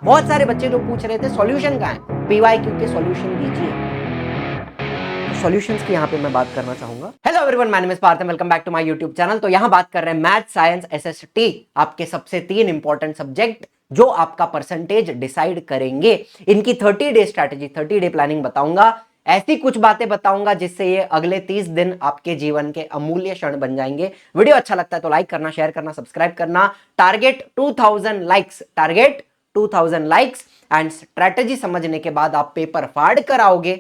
बहुत सारे बच्चे जो पूछ रहे थे सॉल्यूशन कहाँ है, पीवाईक्यू के सॉल्यूशन दीजिए। सॉल्यूशंस की यहाँ पे मैं बात करना चाहूंगा। Hello everyone, my name is Parth, welcome back to my YouTube channel. तो यहाँ बात कर रहे हैं मैथ, साइंस, एसएसटी, आपके सबसे 3 इंपॉर्टेंट सब्जेक्ट जो आपका परसेंटेज डिसाइड करेंगे। इनकी 30 डे स्ट्रैटेजी, 30 डे प्लानिंग बताऊंगा। ऐसी कुछ बातें बताऊंगा जिससे ये अगले 30 दिन आपके जीवन के अमूल्य क्षण बन जाएंगे। वीडियो अच्छा लगता है तो लाइक करना, शेयर करना, सब्सक्राइब करना। Target 2000 likes, target 2000 likes. And strategy समझने के बाद आप पेपर फाड़ कर आओगे,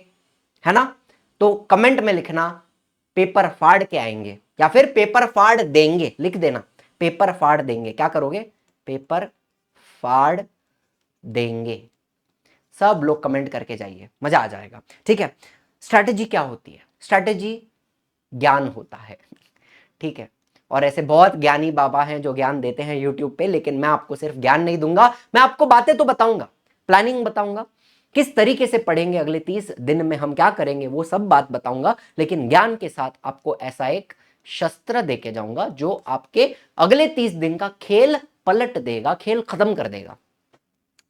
है ना? तो कमेंट में लिखना पेपर फाड़ के आएंगे या फिर पेपर फाड़ देंगे, लिख देना पेपर फाड़ देंगे। क्या करोगे? पेपर फाड़ देंगे। सब लोग कमेंट करके जाइए, मजा आ जाएगा। ठीक है, स्ट्रैटेजी क्या होती है? स्ट्रैटेजी ज्ञान होता है, ठीक है। और ऐसे बहुत ज्ञानी बाबा हैं जो ज्ञान देते हैं यूट्यूब पे, लेकिन मैं आपको सिर्फ ज्ञान नहीं दूंगा, मैं आपको बातें तो बताऊंगा, प्लानिंग बताऊंगा, किस तरीके से पढ़ेंगे, अगले 30 दिन में हम क्या करेंगे वो सब बात बताऊंगा। लेकिन ज्ञान के साथ आपको ऐसा एक शस्त्र देके जाऊंगा जो आपके अगले 30 दिन का खेल पलट देगा, खेल खत्म कर देगा।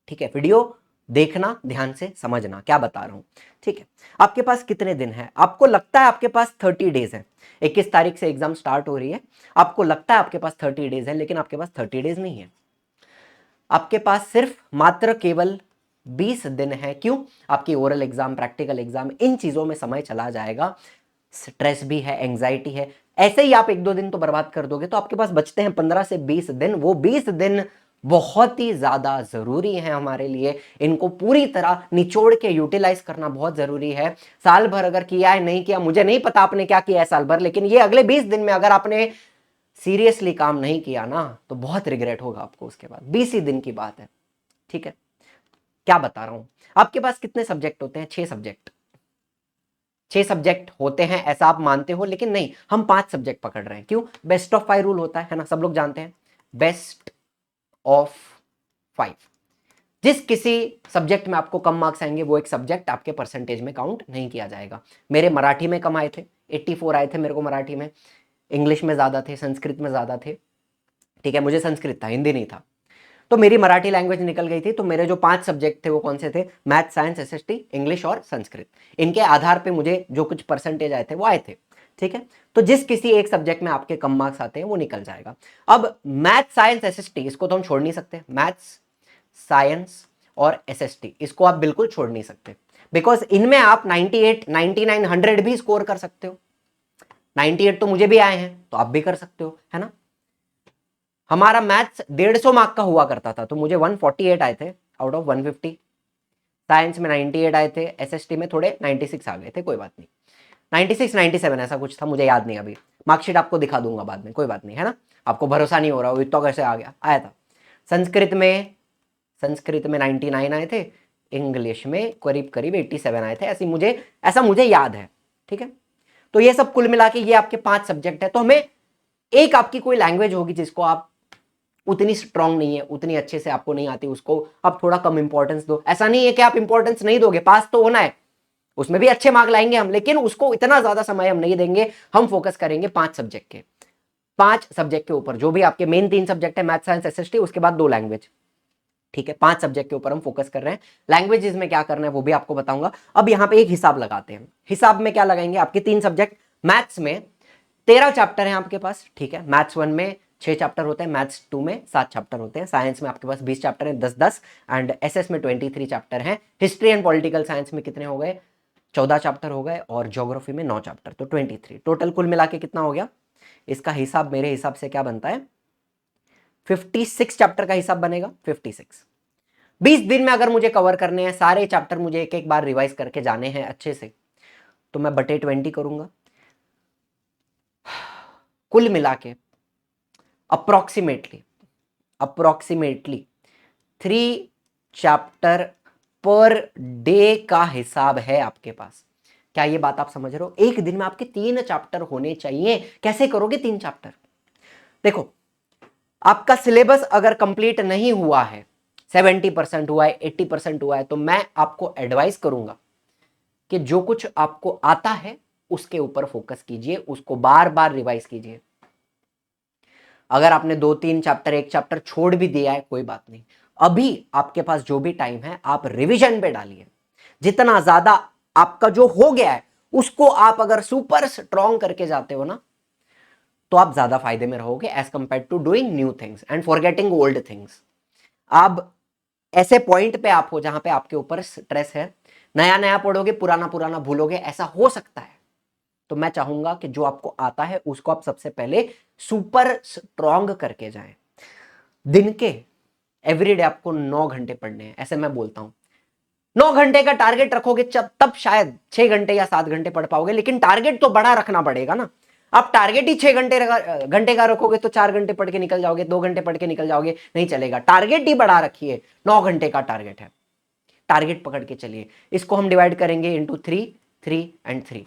ठीक है, वीडियो देखना, ध्यान से समझना क्या बता रहा हूं। ठीक है, आपके पास कितने दिन है? आपको लगता है आपके पास 30 डेज है। 21 तारीख से एग्जाम स्टार्ट हो रही है। आपको लगता है आपके पास 30 डेज है, लेकिन आपके पास 30 डेज नहीं है। आपके पास सिर्फ मात्र केवल 20 दिन है। क्यों? आपकी ओरल एग्जाम, प्रैक्टिकल एग्जाम, इन चीजों में समय चला जाएगा। स्ट्रेस भी है, एंग्जाइटी है। ऐसे ही आप 1-2 दिन तो बर्बाद कर दोगे, तो आपके पास बचते हैं 15 से 20 दिन। वो 20 दिन बहुत ही ज्यादा जरूरी है हमारे लिए। इनको पूरी तरह निचोड़ के यूटिलाइज करना बहुत जरूरी है। साल भर अगर किया है, नहीं किया, मुझे नहीं पता आपने क्या किया है साल भर, लेकिन ये अगले 20 दिन में अगर आपने सीरियसली काम नहीं किया ना, तो बहुत रिग्रेट होगा आपको उसके बाद। 20 ही दिन की बात है, ठीक है। क्या बता रहा हूं, आपके पास कितने सब्जेक्ट होते हैं? 6 सब्जेक्ट। 6 सब्जेक्ट होते हैं ऐसा आप मानते हो, लेकिन नहीं, हम 5 सब्जेक्ट पकड़ रहे हैं। क्यों? बेस्ट ऑफ 5 रूल होता है ना, सब लोग जानते हैं। Best of 5। जिस किसी सब्जेक्ट में आपको कम मार्क्स आएंगे, वो एक सब्जेक्ट आपके परसेंटेज में काउंट नहीं किया जाएगा। मेरे मराठी में कम आए थे, 84 आए थे मेरे को मराठी में। इंग्लिश में ज्यादा थे, संस्कृत में ज्यादा थे। ठीक है, मुझे संस्कृत था, हिंदी नहीं था। तो मेरी मराठी लैंग्वेज निकल गई थी। तो मेरे जो 5 सब्जेक्ट थे वो कौन से थे? मैथ, साइंस, एसएसटी, इंग्लिश और संस्कृत। इनके आधार पे मुझे जो कुछ परसेंटेज आए थे वो आए थे। ठीक है, तो जिस किसी एक सब्जेक्ट में आपके कम मार्क्स आते हैं वो निकल जाएगा। अब मैथ, साइंस, एसएसटी, इसको तो हम छोड़ नहीं सकते। मैथ्स, साइंस और एसएसटी, इसको आप बिल्कुल छोड़ नहीं सकते, बिकॉज इनमें आप 98, 99, 100 भी स्कोर कर सकते हो। 98 तो मुझे भी आए हैं, तो आप भी कर सकते हो, है ना? हमारा मैथ्स 150 मार्क का हुआ करता था, तो मुझे 148 आए थे आउट ऑफ 150। साइंस में 98 आए थे, एसएसटी में थोड़े 96 आ गए थे, कोई बात नहीं। 96, 97 ऐसा कुछ था, मुझे याद नहीं अभी। मार्कशीट आपको दिखा दूंगा बाद में, कोई बात नहीं, है ना? आपको भरोसा नहीं हो रहा हो इतना कैसे आ गया, आया था। संस्कृत में 99 आए थे। इंग्लिश में करीब करीब 87 आए थे, ऐसा मुझे याद है। ठीक है, तो ये सब कुल मिला के ये आपके 5 सब्जेक्ट है। तो हमें एक आपकी कोई लैंग्वेज होगी जिसको आप उतनी स्ट्रांग नहीं है, उतनी अच्छे से आपको नहीं आती, उसको आप थोड़ा कम इंपॉर्टेंस दो। ऐसा नहीं है कि आप इंपॉर्टेंस नहीं दोगे, पास तो होना है, उसमें भी अच्छे मार्क लाएंगे हम, लेकिन उसको इतना ज्यादा समय हम नहीं देंगे। हम फोकस करेंगे 5 सब्जेक्ट के, 5 सब्जेक्ट के ऊपर। जो भी आपके मेन 3 सब्जेक्ट है, मैथ, साइंस, एसएसटी, उसके बाद 2 लैंग्वेज। ठीक है, 5 सब्जेक्ट के ऊपर हम फोकस कर रहे हैं। लैंग्वेजेस में क्या करना है वो भी आपको बताऊंगा। अब यहां पे एक हिसाब लगाते हैं। हिसाब में क्या लगाएंगे? आपके 3 सब्जेक्ट, मैथ्स में 13 चैप्टर हैं आपके पास। ठीक है, मैथ्स 1 में 6 चैप्टर होते हैं, मैथ्स 2 में 7 चैप्टर होते हैं, साइंस में आपके पास 20 चैप्टर हैं, 10-10, एंड एसएस में 23 चैप्टर हैं। हिस्ट्री एंड पॉलिटिकल साइंस में कितने हो गए? 14 चैप्टर हो गए, और ज्योग्राफी में 9 चैप्टर, तो 23। टोटल कुल मिला के कितना हो गया? इसका हिसाब मेरे हिसाब से क्या बनता है? 56 चैप्टर का हिसाब बनेगा। 56 20 दिन में अगर मुझे कवर करने हैं सारे चैप्टर, मुझे एक एक बार रिवाइज करके जाने हैं अच्छे से, तो मैं बटे 20 करूंगा। कुल मिला के अप्रोक्सीमेटली 3 चैप्टर पर डे का हिसाब है आपके पास। क्या ये बात आप समझ रहे हो? एक दिन में आपके 3 चैप्टर होने चाहिए। कैसे करोगे 3 चैप्टर? देखो, आपका सिलेबस अगर कंप्लीट नहीं हुआ है, 70% हुआ है, 80% हुआ है, तो मैं आपको एडवाइस करूंगा कि जो कुछ आपको आता है उसके ऊपर फोकस कीजिए, उसको बार बार रिवाइज कीजिए। अगर आपने 2-3 चैप्टर, एक चैप्टर छोड़ भी दिया है, कोई बात नहीं, अभी आपके पास जो भी टाइम है आप रिवीजन पे डालिए। जितना ज्यादा आपका जो हो गया है उसको आप अगर सुपर स्ट्रॉन्ग करके जाते हो ना, तो आप ज्यादा फायदे में रहोगे as compare to doing new things and forgetting old things. आप ऐसे पॉइंट पे आप हो जहां पे आपके ऊपर स्ट्रेस है, नया नया पढ़ोगे, पुराना पुराना भूलोगे, ऐसा हो सकता है। तो मैं चाहूंगा कि जो आपको आता है उसको आप सबसे पहले सुपर स्ट्रॉन्ग करके जाएं। दिन के एवरीडे आपको 9 घंटे पढ़ने हैं, ऐसे मैं बोलता हूं। 9 घंटे का टारगेट रखोगे तब शायद 6 घंटे या 7 घंटे पढ़ पाओगे, लेकिन टारगेट तो बड़ा रखना पड़ेगा ना। आप टारगेट ही 6 घंटे का रखोगे तो 4 घंटे पढ़ के निकल जाओगे, 2 घंटे पढ़ के निकल जाओगे, नहीं चलेगा। टारगेट ही बड़ा रखिए, 9 घंटे का टारगेट है, टारगेट पकड़ के चलिए। इसको हम डिवाइड करेंगे इंटू 3, 3 एंड 3।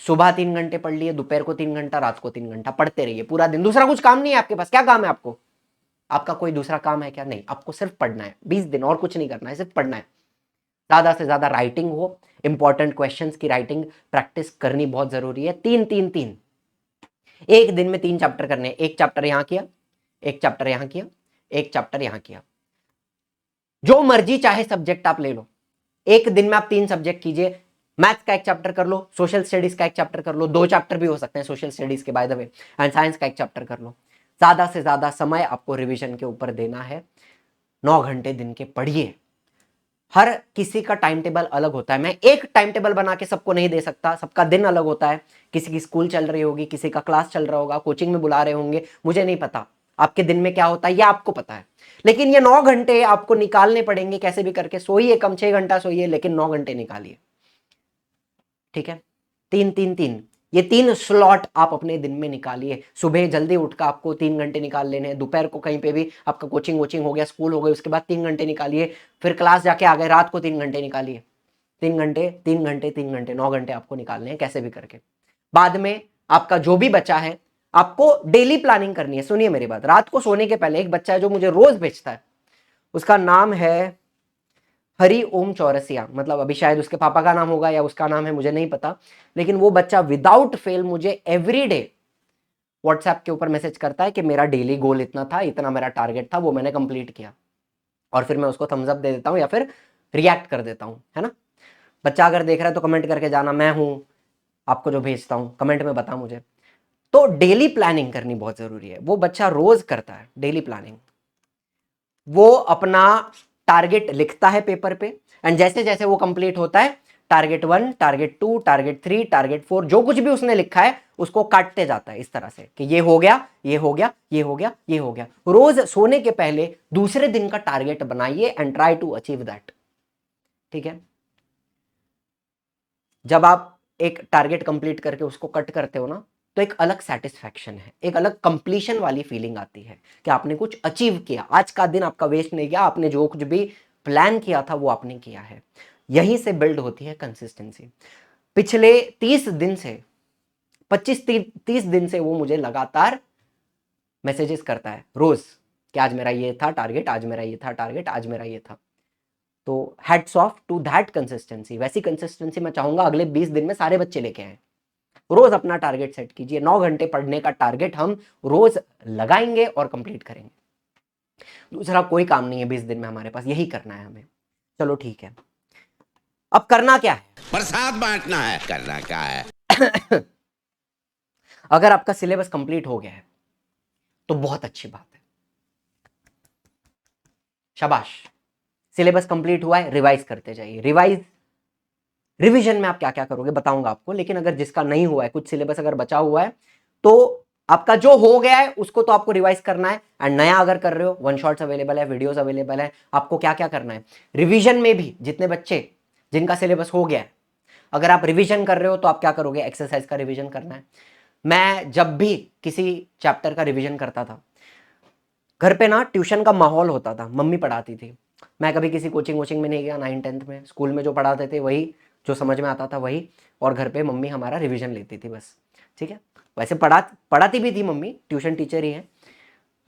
सुबह 3 घंटे पढ़ लिए, दोपहर को 3 घंटा, रात को 3 घंटा पढ़ते रहिए पूरा दिन। दूसरा कुछ काम नहीं है आपके पास? क्या काम है आपको? आपका कोई दूसरा काम है क्या? नहीं, आपको सिर्फ पढ़ना है 20 दिन, और कुछ नहीं करना है, सिर्फ पढ़ना है। ज्यादा से ज्यादा राइटिंग हो, इंपॉर्टेंट क्वेश्चंस की राइटिंग प्रैक्टिस करनी बहुत जरूरी है। 3-3-3, एक दिन में 3 चैप्टर करने। एक चैप्टर यहां किया, एक चैप्टर यहां किया, एक चैप्टर यहां किया। जो मर्जी चाहे सब्जेक्ट आप ले लो, एक दिन में आप 3 सब्जेक्ट कीजिए। मैथ्स का एक चैप्टर कर लो, सोशल स्टडीज का एक चैप्टर कर लो, 2 चैप्टर भी हो सकते हैं सोशल स्टडीज के by the way, and science का एक चैप्टर कर लो। ज्यादा से ज्यादा समय आपको रिवीजन के ऊपर देना है। 9 घंटे दिन के पढ़िए। हर किसी का टाइम टेबल अलग होता है, मैं एक टाइम टेबल बना के सबको नहीं दे सकता, सबका दिन अलग होता है। किसी की स्कूल चल रही होगी, किसी का क्लास चल रहा होगा, कोचिंग में बुला रहे होंगे, मुझे नहीं पता आपके दिन में क्या होता है, ये आपको पता है। लेकिन ये 9 घंटे आपको निकालने पड़ेंगे कैसे भी करके। सोइए कम, 6 घंटा सोइए, लेकिन 9 घंटे निकालिए, ठीक है? 3-3-3, ये 3 स्लॉट आप अपने दिन में निकालिए। सुबह जल्दी उठकर आपको 3 घंटे निकाल लेने हैं, दोपहर को कहीं पे भी आपका कोचिंग वोचिंग हो गया, स्कूल हो गई, उसके बाद 3 घंटे निकालिए, फिर क्लास जाके आ गए, रात को 3 घंटे निकालिए। 3 घंटे, 3 घंटे, 3 घंटे, 9 घंटे आपको निकालने हैं कैसे भी करके। बाद में आपका जो भी बचा है आपको डेली प्लानिंग करनी है। सुनिए मेरी बात, रात को सोने के पहले, एक बच्चा है जो मुझे रोज भेजता है, उसका नाम है हरि ओम चौरसिया, मतलब अभी शायद उसके पापा का नाम होगा या उसका नाम है, मुझे नहीं पता। लेकिन वो बच्चा विदाउट फेल मुझे एवरी डे व्हाट्सएप के ऊपर मैसेज करता है कि मेरा डेली गोल इतना था, इतना मेरा टारगेट था, वो मैंने कंप्लीट किया। और फिर मैं उसको थम्स अप दे देता हूँ या फिर रिएक्ट कर देता हूँ, है ना? बच्चा अगर देख रहा है तो कमेंट करके जाना, मैं हूँ आपको जो भेजता हूँ, कमेंट में बता मुझे। तो डेली प्लानिंग करनी बहुत जरूरी है। वो बच्चा रोज करता है डेली प्लानिंग, वो अपना टारगेट लिखता है पेपर पे, एंड जैसे जैसे वो कंप्लीट होता है, टारगेट 1, टारगेट 2, टारगेट 3, टारगेट 4, जो कुछ भी उसने लिखा है उसको काटते जाता है इस तरह से कि ये हो गया, ये हो गया, ये हो गया, ये हो गया। रोज सोने के पहले दूसरे दिन का टारगेट बनाइए and try to achieve that, ठीक है? जब आप एक टारगेट कंप्लीट करके उसको कट करते हो ना, तो एक अलग सेटिस्फैक्शन है, एक अलग कंप्लीशन वाली फीलिंग आती है कि आपने कुछ अचीव किया, आज का दिन आपका वेस्ट नहीं गया, आपने जो कुछ भी प्लान किया था वो आपने किया है। यहीं से बिल्ड होती है कंसिस्टेंसी। पिछले 30 दिन से, 25-30 दिन से वो मुझे लगातार मैसेजेस करता है रोज कि आज मेरा ये था टारगेट, आज मेरा ये था टारगेट, आज मेरा ये था। तो hats off to that consistency. वैसी कंसिस्टेंसी मैं चाहूंगा अगले 20 दिन में सारे बच्चे लेके आए। रोज अपना टारगेट सेट कीजिए। 9 घंटे पढ़ने का टारगेट हम रोज लगाएंगे और कंप्लीट करेंगे। दूसरा कोई काम नहीं है 20 दिन में हमारे पास, यही करना है हमें। चलो ठीक है, अब करना क्या है? प्रसाद बांटना है, करना क्या है? अगर आपका सिलेबस कंप्लीट हो गया है तो बहुत अच्छी बात है, शाबाश। सिलेबस कंप्लीट हुआ है, रिवाइज करते जाइए। रिवीजन में आप क्या क्या करोगे बताऊंगा आपको, लेकिन अगर जिसका नहीं हुआ है, कुछ सिलेबस अगर बचा हुआ है, तो आपका जो हो गया है उसको तो आपको रिवाइज करना है। एंड नया अगर कर रहे हो, वन शॉट्स अवेलेबल है, वीडियोस अवेलेबल है। आपको क्या क्या करना है रिवीजन में भी? जितने बच्चे जिनका सिलेबस हो गया है, अगर आप रिवीजन कर रहे हो तो आप क्या करोगे? एक्सरसाइज का रिवीजन करना है। मैं जब भी किसी चैप्टर का रिवीजन करता था, घर पे ना ट्यूशन का माहौल होता था, मम्मी पढ़ाती थी, मैं कभी किसी कोचिंग वोचिंग में नहीं गया। 9th-10th में स्कूल में जो पढ़ाते थे वही, जो समझ में आता था वही, और घर पे मम्मी हमारा रिवीजन लेती थी बस, ठीक है? वैसे पढ़ाती भी थी मम्मी, ट्यूशन टीचर ही है,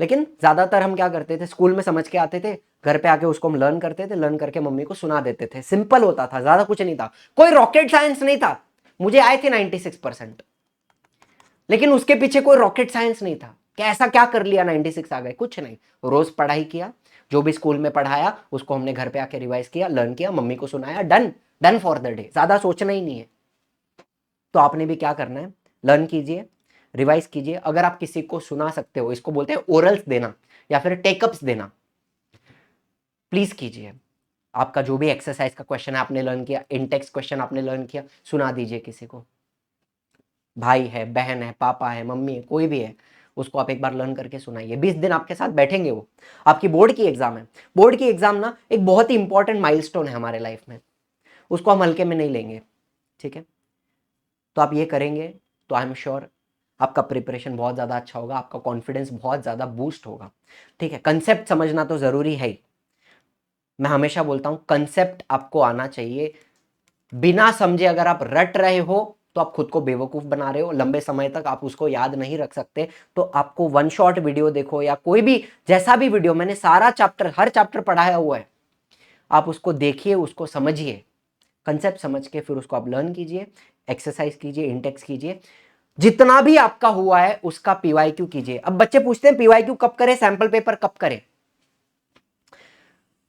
लेकिन ज़्यादातर हम क्या करते थे, स्कूल में समझ के आते थे, घर पे आके उसको हम लर्न करते थे, लर्न करके मम्मी को सुना देते थे। सिंपल होता था, ज़्यादा कुछ नहीं था, कोई रॉकेट साइंस नहीं था। मुझे आए थे 96%, लेकिन उसके पीछे कोई रॉकेट साइंस नहीं था कि ऐसा क्या कर लिया 96 आ गए, कुछ नहीं। रोज पढ़ाई किया, जो भी स्कूल में पढ़ाया उसको हमने घर पे आके रिवाइज किया, लर्न किया, मम्मी को सुनाया, done done for the day, ज्यादा सोचना ही नहीं है। तो आपने भी क्या करना है, लर्न कीजिए, रिवाइज कीजिए। अगर आप किसी को सुना सकते हो, इसको बोलते हैं ओरल्स देना या फिर टेकअप्स देना, प्लीज कीजिए। आपका जो भी एक्सरसाइज का क्वेश्चन है आपने लर्न किया, इंटेक्स क्वेश्चन आपने लर्न किया, सुना दीजिए किसी को, भाई है, बहन है, पापा है, मम्मी है, कोई भी है, उसको आप एक बार लर्न करके सुनाइए। 20 दिन आपके साथ बैठेंगे वो। आपकी बोर्ड की एग्जाम है, बोर्ड की एग्जाम ना एक बहुत ही इंपॉर्टेंट माइलस्टोन है हमारे लाइफ में, उसको हम हल्के में नहीं लेंगे, ठीक है। तो आप ये करेंगे तो आई एम श्योर आपका प्रिपरेशन बहुत ज़्यादा अच्छा होगा, आपका कॉन्फिडेंस बहुत ज़्यादा बूस्ट होगा, ठीक है। कंसेप्ट समझना तो ज़रूरी है ही, मैं हमेशा बोलता हूँ कंसेप्ट आपको आना चाहिए। बिना समझे अगर आप रट रहे हो तो आप खुद को बेवकूफ बना रहे हो, लंबे समय तक आप उसको याद नहीं रख सकते। तो आपको वन शॉट वीडियो देखो या कोई भी जैसा भी वीडियो, मैंने सारा चैप्टर, हर चैप्टर पढ़ाया हुआ है, आप उसको देखिए, उसको समझिए, कंसेप्ट समझ के फिर उसको आप लर्न कीजिए, एक्सरसाइज कीजिए, इंटेक्स कीजिए, जितना भी आपका हुआ है उसका पीवाईक्यू कीजिए। अब बच्चे पूछते हैं पीवाईक्यू कब करें, सैंपल पेपर कब करें।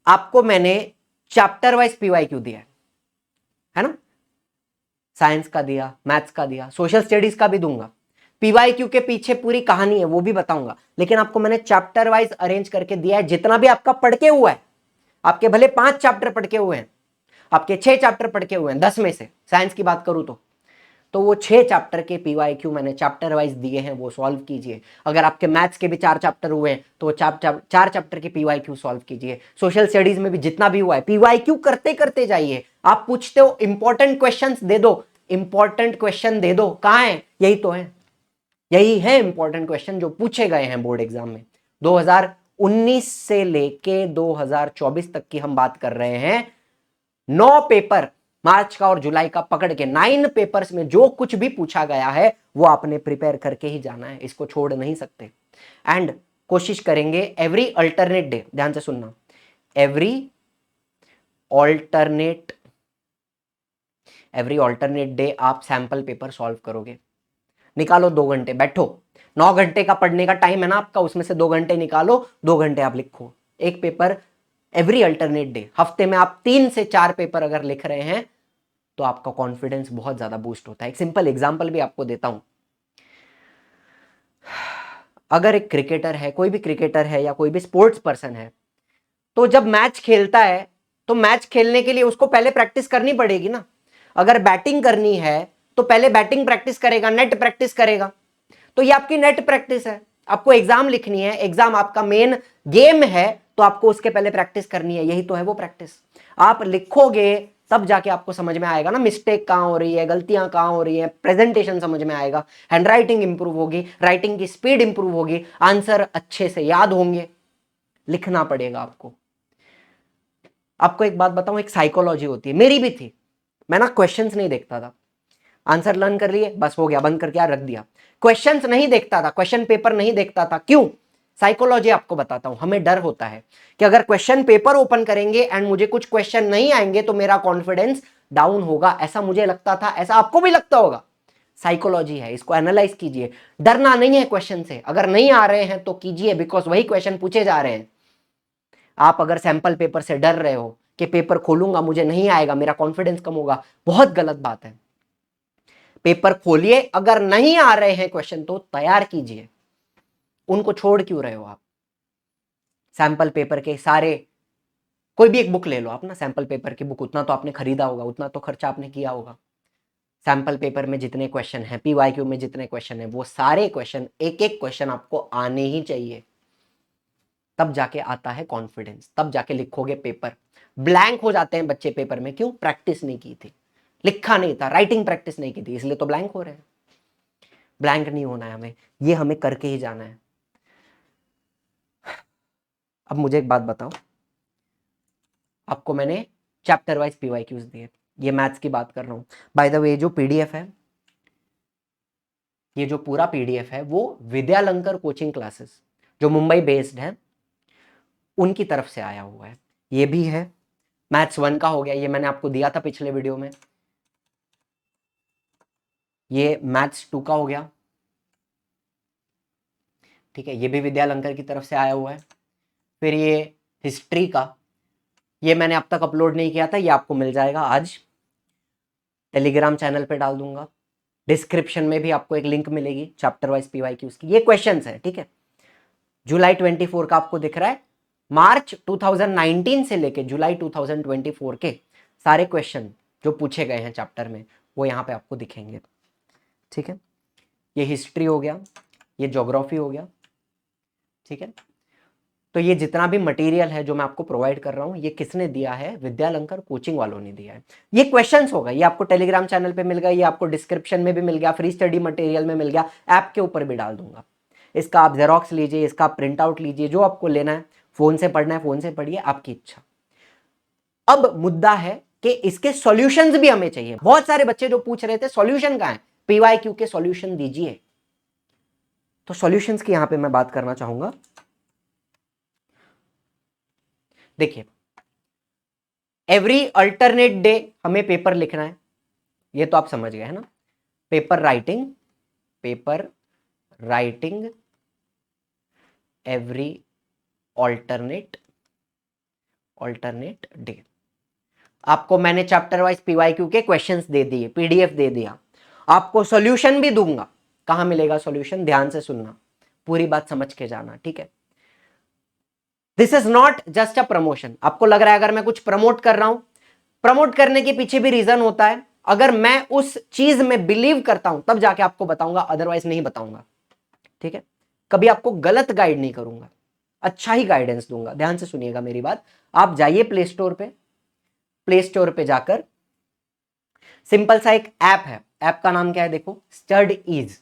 आपको मैंने चैप्टर वाइज पीवाईक्यू दिया है ना, साइंस का दिया, मैथ्स का दिया, सोशल स्टडीज का भी दूंगा। पीवाईक्यू के पीछे पूरी कहानी है वो भी बताऊंगा, लेकिन आपको मैंने चैप्टर वाइज अरेंज करके दिया है। जितना भी आपका पढ़ के हुआ है, आपके भले 5 चैप्टर पढ़ के हुए हैं, आपके 6 चैप्टर पढ़ के हुए हैं 10 में से, साइंस की बात करूं तो वो 6 चैप्टर के पीवाईक्यू मैंने चैप्टर वाइज दिए हैं, वो सॉल्व कीजिए। अगर आपके मैथ्स के भी 4 चैप्टर हुए हैं तो वो 4 चैप्टर के पीवाईक्यू सॉल्व कीजिए। सोशल स्टडीज में भी जितना भी हुआ है पीवाईक्यू करते करते जाइए। आप पूछते हो इंपॉर्टेंट क्वेश्चंस दे दो, इंपॉर्टेंट क्वेश्चन दे दो, कहां है, यही तो है, यही है इंपॉर्टेंट क्वेश्चन जो पूछे गए हैं बोर्ड एग्जाम में। 2019 से लेके 2024 तक की हम बात कर रहे हैं। 9 पेपर, मार्च का और जुलाई का पकड़ के 9 पेपर्स में जो कुछ भी पूछा गया है वो आपने प्रिपेयर करके ही जाना है, इसको छोड़ नहीं सकते। एंड कोशिश करेंगे एवरी अल्टरनेट डे, ध्यान से सुनना, एवरी ऑल्टरनेट डे आप सैंपल पेपर सॉल्व करोगे। निकालो 2 घंटे, बैठो, 9 घंटे का पढ़ने का टाइम है ना आपका, उसमें से 2 घंटे निकालो, 2 घंटे आप लिखो एक पेपर एवरी अल्टरनेट डे। हफ्ते में आप 3 से 4 पेपर अगर लिख रहे हैं तो आपका कॉन्फिडेंस बहुत ज्यादा बूस्ट होता है। एक सिंपल एग्जांपल भी आपको देता हूं। अगर एक क्रिकेटर है, कोई भी क्रिकेटर है या कोई भी स्पोर्ट्स पर्सन है, तो जब मैच खेलता है तो मैच खेलने के लिए उसको पहले प्रैक्टिस करनी पड़ेगी ना। अगर बैटिंग करनी है तो पहले बैटिंग प्रैक्टिस करेगा, नेट प्रैक्टिस करेगा। तो ये आपकी नेट प्रैक्टिस है। आपको एग्जाम लिखनी है, एग्जाम आपका मेन गेम है, तो आपको उसके पहले प्रैक्टिस करनी है, यही तो है वो प्रैक्टिस। आप लिखोगे तब जाके आपको समझ में आएगा ना मिस्टेक कहां हो रही है, गलतियां कहां हो रही है, प्रेजेंटेशन समझ में आएगा, हैंडराइटिंग इंप्रूव होगी, राइटिंग की स्पीड इंप्रूव होगी, आंसर अच्छे से याद होंगे। लिखना पड़ेगा आपको। आपको एक बात बताऊं, एक साइकोलॉजी होती है, मेरी भी थी। मैं ना क्वेश्चंस नहीं देखता था, आंसर लर्न कर लिए बस हो गया, बंद करके रख दिया। क्वेश्चंस नहीं देखता था, क्वेश्चन पेपर नहीं देखता था। क्यों? साइकोलॉजी आपको बताता हूं। हमें डर होता है कि अगर क्वेश्चन पेपर ओपन करेंगे एंड मुझे कुछ क्वेश्चन नहीं आएंगे तो मेरा कॉन्फिडेंस डाउन होगा। ऐसा मुझे लगता था, ऐसा आपको भी लगता होगा। साइकोलॉजी है, इसको एनालाइज कीजिए। डरना नहीं है क्वेश्चन से, अगर नहीं आ रहे हैं तो कीजिए, बिकॉज वही क्वेश्चन पूछे जा रहे हैं। आप अगर सैंपल पेपर से डर रहे हो कि पेपर खोलूंगा मुझे नहीं आएगा, मेरा कॉन्फिडेंस कम होगा, बहुत गलत बात है। पेपर खोलिए, अगर नहीं आ रहे हैं क्वेश्चन तो तैयार कीजिए, उनको छोड़ क्यों रहे हो आप। सैंपल पेपर के सारे, कोई भी एक बुक ले लो आप ना, सैंपल पेपर की बुक, उतना तो आपने खरीदा होगा, उतना तो खर्चा आपने किया होगा। सैंपल पेपर में जितने क्वेश्चन हैं, पीवाईक्यू में जितने क्वेश्चन हैं, वो सारे क्वेश्चन, एक एक क्वेश्चन आपको आने ही चाहिए, तब जाके आता है कॉन्फिडेंस, तब जाके लिखोगे पेपर। ब्लैंक हो जाते हैं बच्चे पेपर में, क्यों? प्रैक्टिस नहीं की थी, लिखा नहीं था, राइटिंग प्रैक्टिस नहीं की थी, इसलिए तो ब्लैंक हो रहे हैं। ब्लैंक नहीं होना है हमें, ये हमें करके ही जाना है। अब मुझे एक बात बताओ, आपको मैंने चैप्टर वाइज पीवाईक्यूज दिए, ये मैथ्स की बात कर रहा हूं। बाय द वे जो पीडीएफ है, ये जो पूरा पीडीएफ है वो विद्यालंकर कोचिंग क्लासेस जो मुंबई बेस्ड है उनकी तरफ से आया हुआ है। ये भी है, मैथ्स 1 का हो गया, ये मैंने आपको दिया था पिछले वीडियो में। ये मैथ्स 2 का हो गया, ठीक है, ये भी विद्यालंकर की तरफ से आया हुआ है। फिर ये हिस्ट्री का, ये मैंने अब तक अपलोड नहीं किया था, ये आपको मिल जाएगा आज, टेलीग्राम चैनल पे डाल दूंगा। डिस्क्रिप्शन में भी आपको एक लिंक मिलेगी चैप्टर वाइज पीवाईक्यूज की। ये क्वेश्चंस है, ठीक है। जुलाई 24 का आपको दिख रहा है, मार्च 2019 से लेके जुलाई 2024 के सारे क्वेश्चन जो पूछे गए हैं चैप्टर में वो यहाँ पे आपको दिखेंगे, ठीक है। ये हिस्ट्री हो गया, ये ज्योग्राफी हो गया, ठीक है। तो ये जितना भी मटेरियल है जो मैं आपको प्रोवाइड कर रहा हूँ, ये किसने दिया है? विद्यालंकर कोचिंग वालों ने दिया है। ये क्वेश्चंस होगा, ये आपको टेलीग्राम चैनल पे मिल गया, ये आपको डिस्क्रिप्शन में भी मिल गया, फ्री स्टडी मटेरियल में मिल गया, ऐप के ऊपर भी डाल दूंगा। इसका आप जेरोक्स लीजिए, इसका आप प्रिंट आउट लीजिए, जो आपको लेना है। फोन से पढ़ना है फोन से पढ़िए, आपकी इच्छा। अब मुद्दा है कि इसके सॉल्यूशंस भी हमें चाहिए। बहुत सारे बच्चे जो पूछ रहे थे सॉल्यूशन कहां है, पीवाईक्यू के सॉल्यूशन दीजिए। तो सॉल्यूशंस की यहां पे मैं बात करना चाहूंगा। देखिए, एवरी अल्टरनेट डे हमें पेपर लिखना है, ये तो आप समझ गए है ना। Paper writing every alternate day. आपको मैंने चैप्टर वाइज पीवाईक्यू के क्वेश्चंस दे दिए, पीडीएफ दे दिया, आपको सॉल्यूशन भी दूंगा। कहां मिलेगा सॉल्यूशन? ध्यान से सुनना, पूरी बात समझ के जाना, ठीक है। This is not just a promotion. आपको लग रहा है अगर मैं कुछ प्रमोट कर रहा हूं, प्रमोट करने के पीछे भी रीजन होता है। अगर मैं उस चीज में बिलीव करता हूं तब जाके आपको बताऊंगा, अदरवाइज नहीं बताऊंगा, ठीक है। कभी आपको गलत गाइड नहीं करूंगा, अच्छा ही गाइडेंस दूंगा। ध्यान से सुनिएगा मेरी बात। आप जाइए प्ले स्टोर पे जाकर सिंपल सा एक ऐप है, ऐप का नाम क्या है देखो, स्टडीज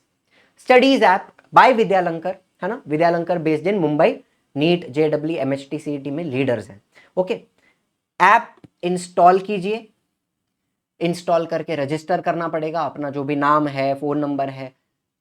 ऐप बाय विद्यालंकर, है ना। Vidyalankar based in Mumbai, NEET JW MHT CET में लीडर्स हैं, ओके। ऐप इंस्टॉल कीजिए, इंस्टॉल करके रजिस्टर करना पड़ेगा, अपना जो भी नाम है, फोन नंबर है,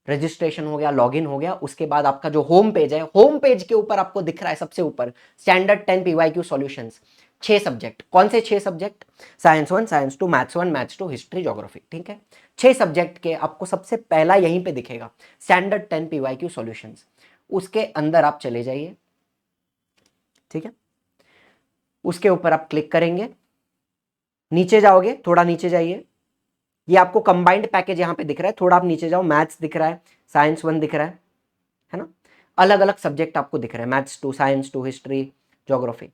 रजिस्ट्रेशन हो गया, लॉगिन हो गया। उसके बाद आपका जो होम पेज है, होम पेज के ऊपर आपको दिख रहा है सबसे ऊपर स्टैंडर्ड 10 पीवाईक्यू सॉल्यूशंस, 6 सब्जेक्ट। कौन से 6 subject? Science 1, science 2, maths 1, maths 2, history, geography, ठीक है। 6 सब्जेक्ट के आपको सबसे पहला यहीं पे दिखेगा स्टैंडर्ड 10 पीवाईक्यू सॉल्यूशंस। उसके अंदर आप चले जाइए, ठीक है। उसके ऊपर आप क्लिक करेंगे, नीचे जाओगे, थोड़ा नीचे जाइए, ये आपको कंबाइंड पैकेज यहां पे दिख रहा है। थोड़ा आप नीचे जाओ, मैथ्स दिख रहा है, साइंस 1 दिख रहा है ना। अलग अलग सब्जेक्ट आपको दिख रहे हैं, मैथ्स 2, साइंस 2, हिस्ट्री, ज्योग्राफी।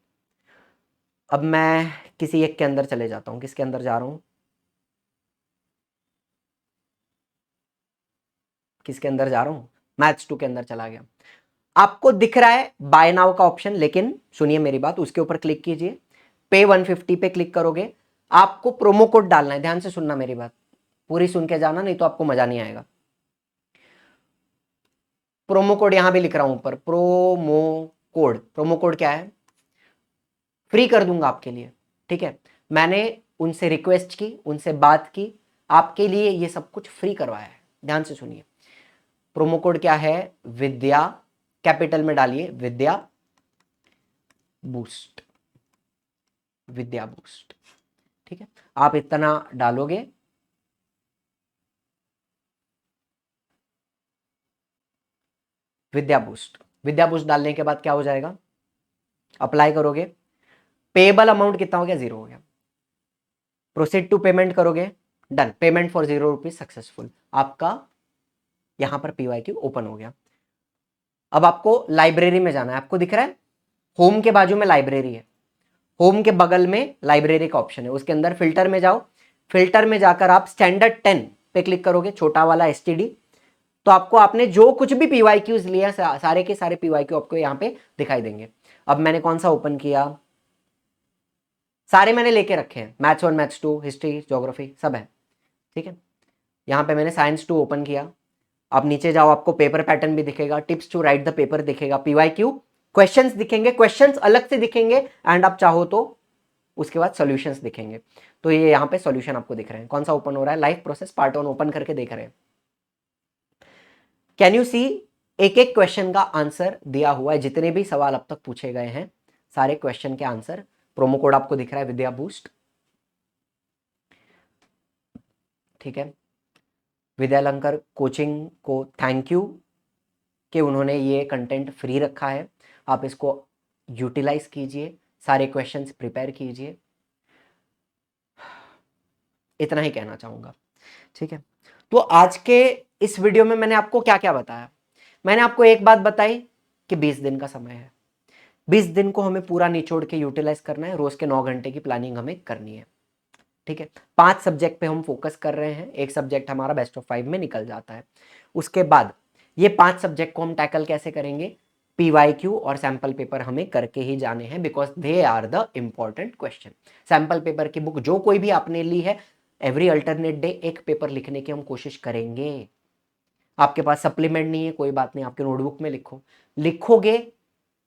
अब मैं किसी एक के अंदर चले जाता हूं, किसके अंदर जा रहा हूं, किसके अंदर जा रहा हूं, मैथ्स 2 के अंदर चला गया। आपको दिख रहा है बाय नाउ का ऑप्शन, लेकिन सुनिए मेरी बात, उसके ऊपर क्लिक कीजिए, पे 150 पे क्लिक करोगे, आपको प्रोमो कोड डालना है। ध्यान से सुनना मेरी बात, पूरी सुन के जाना, नहीं तो आपको मजा नहीं आएगा। प्रोमो कोड यहां भी लिख रहा हूं ऊपर, प्रोमो कोड क्या है? फ्री कर दूंगा आपके लिए, ठीक है। मैंने उनसे रिक्वेस्ट की, उनसे बात की, आपके लिए ये सब कुछ फ्री करवाया है। ध्यान से सुनिए, प्रोमो कोड क्या है? विद्या, कैपिटल में डालिए, विद्या बूस्ट, विद्या बूस्ट, ठीक है। आप इतना डालोगे, विद्या बूस्ट डालने के बाद क्या हो जाएगा? अप्लाई करोगे, पेएबल अमाउंट कितना हो गया? 0 हो गया। प्रोसीड टू पेमेंट करोगे, done, payment for 0 rupees successful. आपका यहां पर पीवाईक्यू ओपन हो गया। अब आपको लाइब्रेरी में जाना है, आपको दिख रहा है होम के बाजू में लाइब्रेरी है, होम के बगल में लाइब्रेरी का ऑप्शन है, उसके अंदर फिल्टर में जाओ, फिल्टर में जाकर आप स्टैंडर्ड 10 पे क्लिक करोगे, छोटा वाला एसटीडी। तो आपको आपने जो कुछ भी पीवाईक्यूज लिया सारे के सारे पीवाईक्यू आपको यहाँ पे दिखाई देंगे। अब मैंने कौन सा ओपन किया? सारे मैंने लेके रखे हैं, मैथ्स 1, मैथ्स 2, हिस्ट्री, ज्योग्राफी सब है, ठीक है। यहाँ पे मैंने साइंस 2 ओपन किया। आप नीचे जाओ, आपको पेपर पैटर्न भी दिखेगा, tips to write the paper दिखेगा, पीवाईक्यू क्वेश्चंस दिखेंगे, क्वेश्चंस अलग से दिखेंगे, एंड आप चाहो तो उसके बाद सॉल्यूशंस दिखेंगे। तो ये यहाँ पे सॉल्यूशन आपको दिख रहे हैं। कौन सा ओपन हो रहा है? लाइफ प्रोसेस पार्ट 1 ओपन करके देख रहे हैं। कैन यू सी, एक एक क्वेश्चन का आंसर दिया हुआ है, जितने भी सवाल अब तक पूछे गए हैं सारे क्वेश्चन के आंसर। प्रोमो कोड आपको दिख रहा है, विद्या बूस्ट, ठीक है। विद्यालंकर कोचिंग को थैंक यू कि उन्होंने ये कंटेंट फ्री रखा है, आप इसको यूटिलाइज कीजिए, सारे क्वेश्चंस प्रिपेयर कीजिए, इतना ही कहना चाहूंगा। ठीक है, तो आज के इस वीडियो में मैंने आपको क्या क्या बताया। मैंने आपको एक बात बताई कि 20 दिन का समय है, 20 दिन को हमें पूरा निचोड़ के यूटिलाइज करना है, रोज के 9 घंटे की प्लानिंग हमें करनी है। ठीक है, 5 सब्जेक्ट पे हम फोकस कर रहे हैं, एक सब्जेक्ट हमारा बेस्ट ऑफ 5 में निकल जाता है। उसके बाद ये 5 सब्जेक्ट को हम टैकल कैसे करेंगे, पीवाईक्यू और सैंपल पेपर हमें करके ही जाने हैं, because they are the important question. Sample paper की बुक जो कोई भी आपने ली है, एवरी अल्टरनेट डे एक पेपर लिखने की हम कोशिश करेंगे। आपके पास सप्लीमेंट नहीं है, कोई बात नहीं, आपके नोटबुक में लिखो, लिखोगे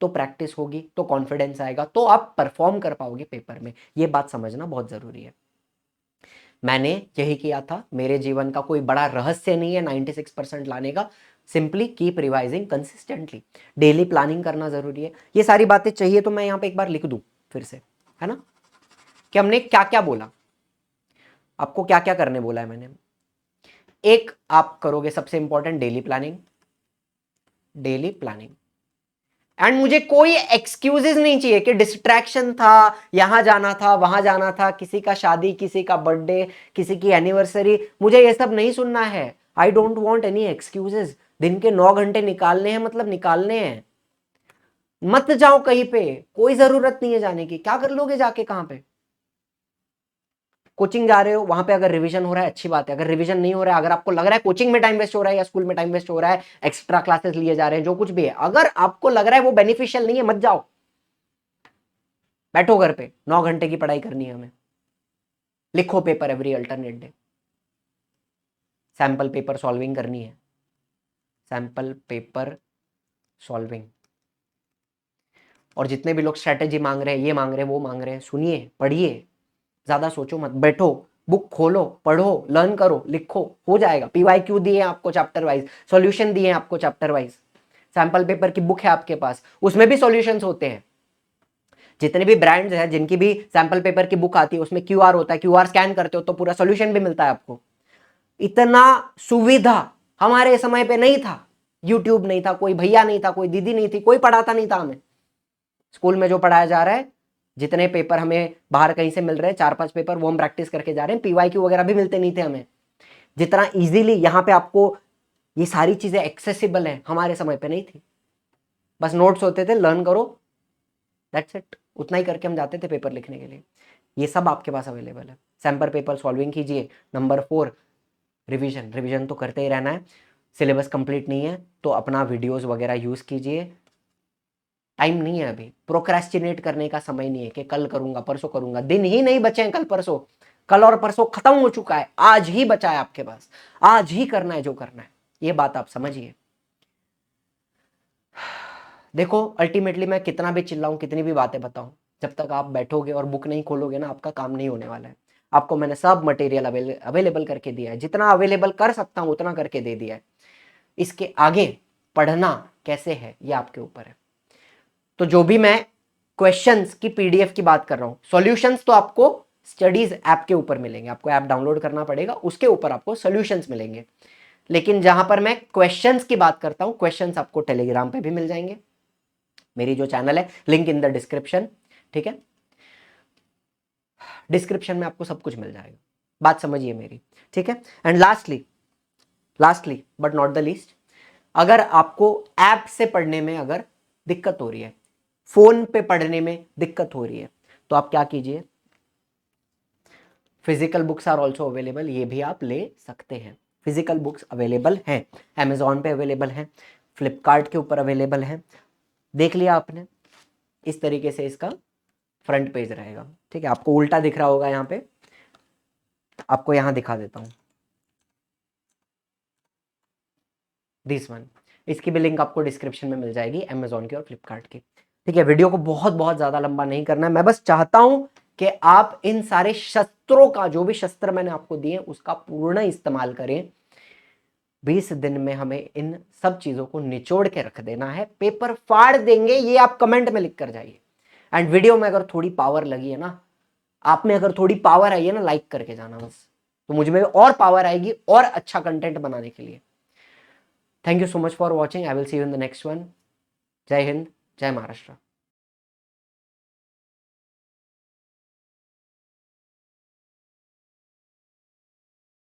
तो प्रैक्टिस होगी, तो कॉन्फिडेंस आएगा, तो आप परफॉर्म कर पाओगे पेपर में। ये बात समझना बहुत जरूरी है। मैंने यही किया था, मेरे जीवन का कोई बड़ा रहस्य नहीं है 96% लाने का। Simply keep revising consistently, daily planning करना जरूरी है। ये सारी बातें चाहिए तो मैं यहाँ पे एक बार लिख दूं फिर से, है ना, कि हमने क्या क्या बोला, आपको क्या क्या करने बोला है मैंने। एक, आप करोगे सबसे important daily planning, daily planning. And मुझे कोई एक्सक्यूजेस नहीं चाहिए कि डिस्ट्रैक्शन था, यहां जाना था, वहां जाना था, किसी का शादी, किसी का बर्थडे, किसी की एनिवर्सरी, मुझे ये सब नहीं सुनना है। I don't want any excuses. दिन के 9 घंटे निकालने हैं, मतलब निकालने हैं। मत जाओ कहीं पे, कोई जरूरत नहीं है जाने की। क्या कर लोगे जाके, कहां पे कोचिंग जा रहे हो, वहां पे अगर रिवीजन हो रहा है अच्छी बात है, अगर रिवीजन नहीं हो रहा है, अगर आपको लग रहा है कोचिंग में टाइम वेस्ट हो रहा है या स्कूल में टाइम वेस्ट हो रहा है, एक्स्ट्रा क्लासेस लिए जा रहे हैं, जो कुछ भी है, अगर आपको लग रहा है वो बेनिफिशियल नहीं है, मत जाओ। बैठो घर पे, 9 घंटे की पढ़ाई करनी है हमें। लिखो paper every alternate day, sample paper solving करनी है, सैंपल पेपर सॉल्विंग। और जितने भी लोग स्ट्रेटेजी मांग रहे हैं, ये मांग रहे हैं, वो मांग रहे हैं, सुनिए, पढ़िए, ज्यादा सोचो मत, बैठो, बुक खोलो, पढ़ो, लर्न करो, लिखो, हो जाएगा। पीवाईक्यू दिए हैं आपको चैप्टर वाइज, सॉल्यूशन दिए हैं आपको चैप्टर वाइज, सैंपल पेपर की बुक है आपके पास, उसमें भी सॉल्यूशंस होते हैं। जितने भी ब्रांड्स हैं जिनकी भी सैंपल पेपर की बुक आती है, उसमें क्यूआर होता है, क्यूआर स्कैन करते हो तो पूरा सॉल्यूशन भी मिलता है आपको। इतना सुविधा हमारे समय पे नहीं था, यूट्यूब नहीं था, कोई भैया नहीं था, कोई दीदी नहीं थी, कोई पढ़ाता नहीं था हमें। स्कूल में जो पढ़ाया जा रहा है, जितने पेपर हमें बाहर कहीं से मिल रहे हैं, 4-5 पेपर, वो हम प्रैक्टिस करके जा रहे हैं। पीवाईक्यू वगैरह भी मिलते नहीं थे हमें। जितना इजीली यहाँ पे आपको ये सारी चीजें एक्सेसिबल है, हमारे समय पे नहीं थी। बस नोट्स होते थे, लर्न करो, दैट्स इट, उतना ही करके हम जाते थे पेपर लिखने के लिए। ये सब आपके पास अवेलेबल है। सैंपल पेपर सॉल्विंग कीजिए। नंबर 4, रिवीजन, रिवीजन तो करते ही रहना है। सिलेबस कंप्लीट नहीं है तो अपना वीडियोस वगैरह यूज कीजिए। टाइम नहीं है अभी, प्रोक्रेस्टिनेट करने का समय नहीं है कि कल करूंगा, परसों करूंगा। दिन ही नहीं बचे हैं कल परसों, कल और परसों खत्म हो चुका है, आज ही बचा है आपके पास, आज ही करना है जो करना है। ये बात आप समझिए। देखो, अल्टीमेटली मैं कितना भी चिल्लाऊं, कितनी भी बातें बताऊं, जब तक आप बैठोगे और बुक नहीं खोलोगे ना, आपका काम नहीं होने वाला है। आपको मैंने सब मटेरियल अवेलेबल करके दिया है, जितना अवेलेबल कर सकता हूं उतना करके दे दिया है। इसके आगे पढ़ना कैसे है ये आपके ऊपर है। तो जो भी मैं क्वेश्चंस की पीडीएफ की बात कर रहा हूं, सॉल्यूशंस तो आपको स्टडीज ऐप के ऊपर मिलेंगे, आपको ऐप डाउनलोड करना पड़ेगा, उसके ऊपर आपको सॉल्यूशंस मिलेंगे। लेकिन जहां पर मैं क्वेश्चंस की बात करता हूं, क्वेश्चंस आपको टेलीग्राम पे भी मिल जाएंगे, मेरी जो चैनल है, लिंक इन द डिस्क्रिप्शन। ठीक है, डिस्क्रिप्शन में आपको सब कुछ मिल जाएगा, बात समझिए मेरी। ठीक है, and lastly but not the least, अगर आपको ऐप से पढ़ने में अगर दिक्कत हो रही है, फोन पे पढ़ने में दिक्कत हो रही है, तो आप क्या कीजिए, physical books are also available, ये भी आप ले सकते हैं। फिजिकल बुक्स अवेलेबल हैं, अमेजॉन पे अवेलेबल हैं, फ्लिपकार्ट के ऊपर अवेलेबल हैं। देख लिया आपने, इस तरीके से इसका फ्रंट पेज रहेगा। ठीक है, आपको उल्टा दिख रहा होगा, यहाँ पे आपको यहाँ दिखा देता हूँ, दिस वन। इसकी भी लिंक आपको डिस्क्रिप्शन में मिल जाएगी, अमेजॉन की और फ्लिपकार्ट की। ठीक है, वीडियो को बहुत बहुत ज्यादा लंबा नहीं करना है, मैं बस चाहता हूं कि आप इन सारे शस्त्रों का, जो भी शस्त्र मैंने आपको दिए, उसका पूर्ण इस्तेमाल करें। 20 दिन में हमें इन सब चीजों को निचोड़ के रख देना है, पेपर फाड़ देंगे, ये आप कमेंट में लिख कर जाइए। एंड वीडियो में अगर थोड़ी पावर लगी है ना, आप में अगर थोड़ी पावर आई है ना, लाइक करके जाना बस, तो मुझ में और पावर आएगी और अच्छा कंटेंट बनाने के लिए। Thank you so much for watching, I will see you in the next one. जय हिंद, जय महाराष्ट्र।